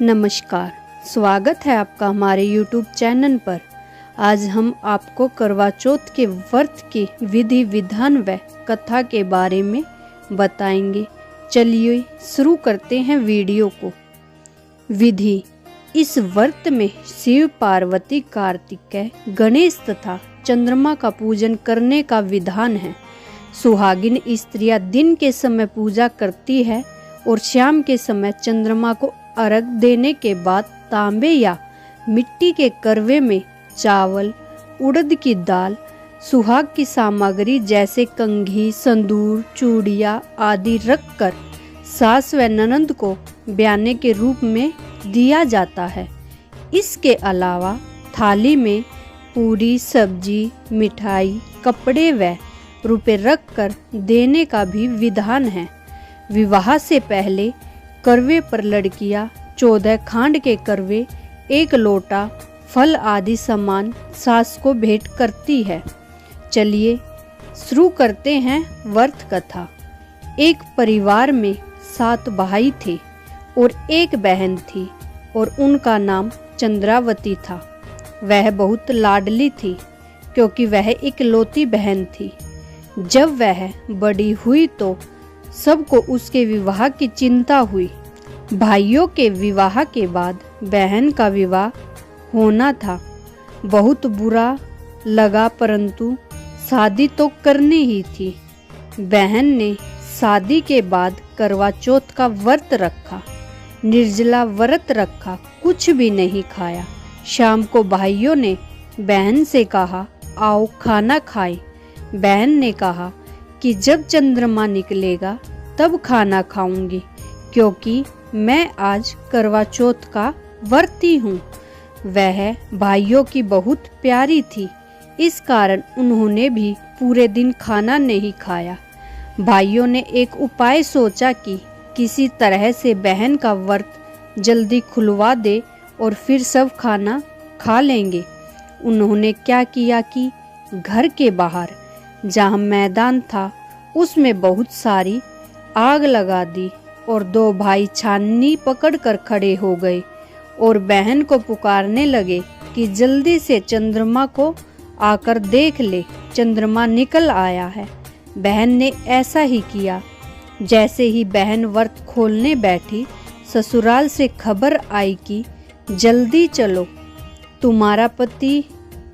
नमस्कार, स्वागत है आपका हमारे YouTube चैनल पर। आज हम आपको करवा चौथ के व्रत की विधि विधान व कथा के बारे में बताएंगे। चलिए शुरू करते हैं वीडियो को। विधि: इस व्रत में शिव पार्वती, कार्तिकेय, गणेश तथा चंद्रमा का पूजन करने का विधान है। सुहागिन स्त्रियां दिन के समय पूजा करती है और शाम के समय चंद्रमा को अर्घ देने के बाद तांबे या मिट्टी के करवे में चावल, उड़द की दाल, सुहाग की सामग्री जैसे कंघी, संदूर, चूड़ियाँ आदि रखकर सास व ननंद को ब्याने के रूप में दिया जाता है। इसके अलावा थाली में पूरी, सब्जी, मिठाई, कपड़े व रुपए रखकर देने का भी विधान है। विवाह से पहले करवे पर लड़कियां 14 खांड के करवे, 1 लोटा फल आदि सामान सास को भेंट करती है। चलिए शुरू करते हैं व्रत कथा। एक परिवार में 7 भाई थे और 1 बहन थी और उनका नाम चंद्रावती था। वह बहुत लाडली थी क्योंकि वह इकलौती बहन थी। जब वह बड़ी हुई तो सबको उसके विवाह की चिंता हुई। भाइयों के विवाह के बाद बहन का विवाह होना था। बहुत बुरा लगा, परंतु शादी तो करनी ही थी। बहन ने शादी के बाद करवा चौथ का व्रत रखा, निर्जला व्रत रखा, कुछ भी नहीं खाया। शाम को भाइयों ने बहन से कहा, आओ खाना खाएं। बहन ने कहा कि जब चंद्रमा निकलेगा तब खाना खाऊंगी, क्योंकि मैं आज करवा चौथ का व्रती हूँ। वह भाइयों की बहुत प्यारी थी, इस कारण उन्होंने भी पूरे दिन खाना नहीं खाया। भाइयों ने एक उपाय सोचा कि किसी तरह से बहन का व्रत जल्दी खुलवा दे और फिर सब खाना खा लेंगे। उन्होंने क्या किया कि घर के बाहर जहाँ मैदान था उसमें बहुत सारी आग लगा दी और 2 भाई छाननी पकड़कर खड़े हो गए और बहन को पुकारने लगे कि जल्दी से चंद्रमा को आकर देख ले, चंद्रमा निकल आया है। बहन ने ऐसा ही किया। जैसे ही बहन व्रत खोलने बैठी, ससुराल से खबर आई कि जल्दी चलो, तुम्हारा पति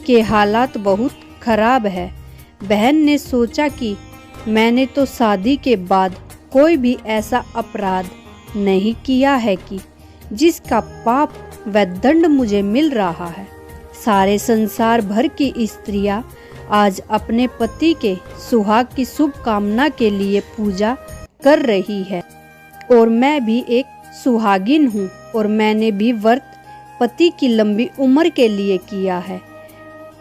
के हालात बहुत खराब है। बहन ने सोचा कि मैंने तो शादी के बाद कोई भी ऐसा अपराध नहीं किया है कि जिसका पाप व दंड मुझे मिल रहा है। सारे संसार भर की स्त्रियां आज अपने पति के सुहाग की शुभ कामना के लिए पूजा कर रही है और मैं भी एक सुहागिन हूँ और मैंने भी व्रत पति की लंबी उम्र के लिए किया है।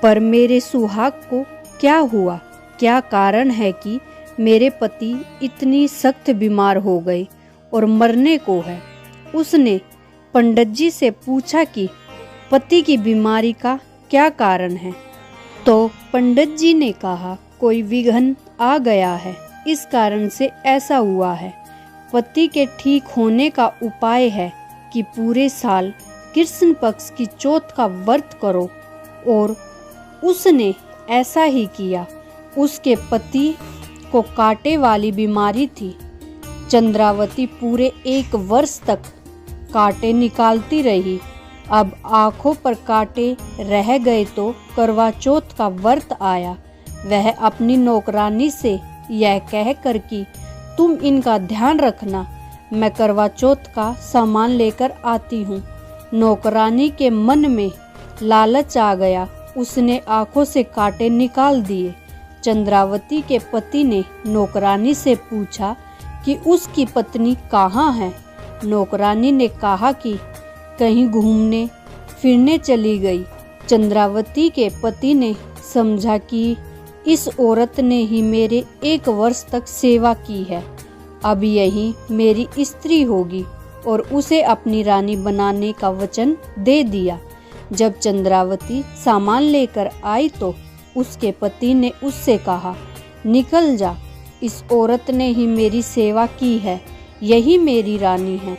पर मेरे सुहाग को क्या हुआ? क्या कारण है कि मेरे पति इतनी सख्त बीमार हो गए और मरने को है? उसने पंडित जी से पूछा कि पति की बीमारी का क्या कारण है। तो पंडित जी ने कहा, कोई विघ्न आ गया है, इस कारण से ऐसा हुआ है। पति के ठीक होने का उपाय है कि पूरे साल कृष्ण पक्ष की चौथ का व्रत करो। और उसने ऐसा ही किया। उसके पति को कांटे वाली बीमारी थी। चंद्रावती पूरे 1 वर्ष तक कांटे निकालती रही। अब आंखों पर कांटे रह गए तो करवा चौथ का व्रत आया। वह अपनी नौकरानी से यह कहकर कि तुम इनका ध्यान रखना, मैं करवा चौथ का सामान लेकर आती हूँ। नौकरानी के मन में लालच आ गया। उसने आंखों से कांटे निकाल दिए। चंद्रावती के पति ने नौकरानी से पूछा कि उसकी पत्नी कहाँ है। नौकरानी ने कहा कि कहीं घूमने फिरने चली गई। चंद्रावती के पति ने समझा कि इस औरत ने ही मेरे 1 वर्ष तक सेवा की है, अब यही मेरी स्त्री होगी, और उसे अपनी रानी बनाने का वचन दे दिया। जब चंद्रावती सामान लेकर आई तो उसके पति ने उससे कहा, निकल जा, इस औरत ने ही मेरी सेवा की है, यही मेरी रानी है।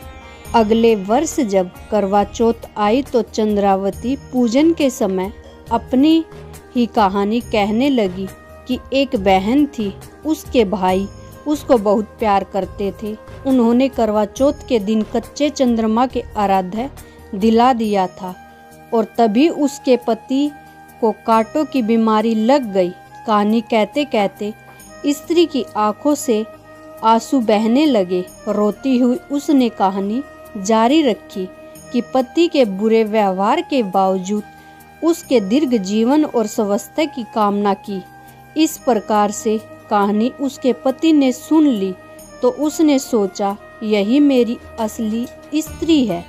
अगले वर्ष जब करवा चौथ आई तो चंद्रावती पूजन के समय अपनी ही कहानी कहने लगी कि एक बहन थी, उसके भाई उसको बहुत प्यार करते थे। उन्होंने करवा चौथ के दिन कच्चे चंद्रमा के आराध्य दिला दिया था और तभी उसके पति को कांटों की बीमारी लग गई। कहानी कहते कहते स्त्री की आंखों से आंसू बहने लगे। रोती हुई उसने कहानी जारी रखी कि पति के बुरे व्यवहार के बावजूद उसके दीर्घ जीवन और स्वास्थ्य की कामना की। इस प्रकार से कहानी उसके पति ने सुन ली तो उसने सोचा, यही मेरी असली स्त्री है।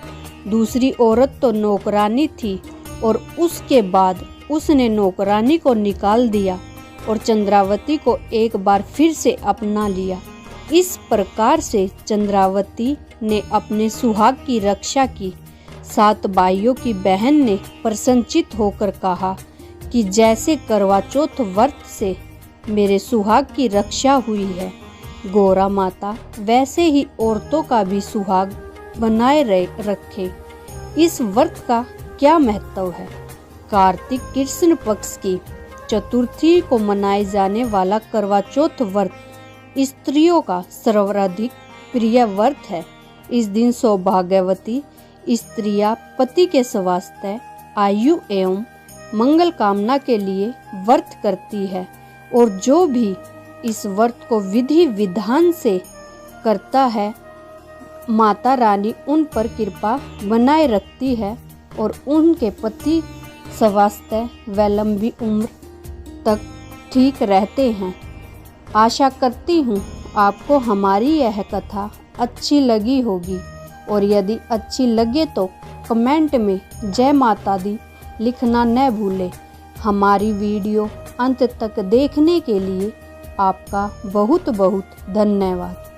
दूसरी औरत तो नौकरानी थी और उसके बाद उसने नौकरानी को निकाल दिया और चंद्रावती को एक बार फिर से अपना लिया। इस प्रकार से चंद्रावती ने अपने सुहाग की रक्षा की। 7 भाइयों की बहन ने प्रसन्नचित होकर कहा कि जैसे करवा चौथ व्रत से मेरे सुहाग की रक्षा हुई है गौरा माता, वैसे ही औरतों का भी सुहाग बनाए रखे। इस व्रत का क्या महत्व है? कार्तिक कृष्ण पक्ष की चतुर्थी को मनाए जाने वाला करवा चौथ व्रत स्त्रियों का सर्वाधिक प्रिय व्रत है। इस दिन सौभाग्यवती स्त्रियां पति के स्वास्थ्य, आयु एवं मंगल कामना के लिए व्रत करती है और जो भी इस व्रत को विधि विधान से करता है, माता रानी उन पर कृपा बनाए रखती है और उनके पति स्वास्थ्य व लंबी उम्र तक ठीक रहते हैं। आशा करती हूँ आपको हमारी यह कथा अच्छी लगी होगी और यदि अच्छी लगे तो कमेंट में जय माता दी लिखना न भूलें। हमारी वीडियो अंत तक देखने के लिए आपका बहुत बहुत धन्यवाद।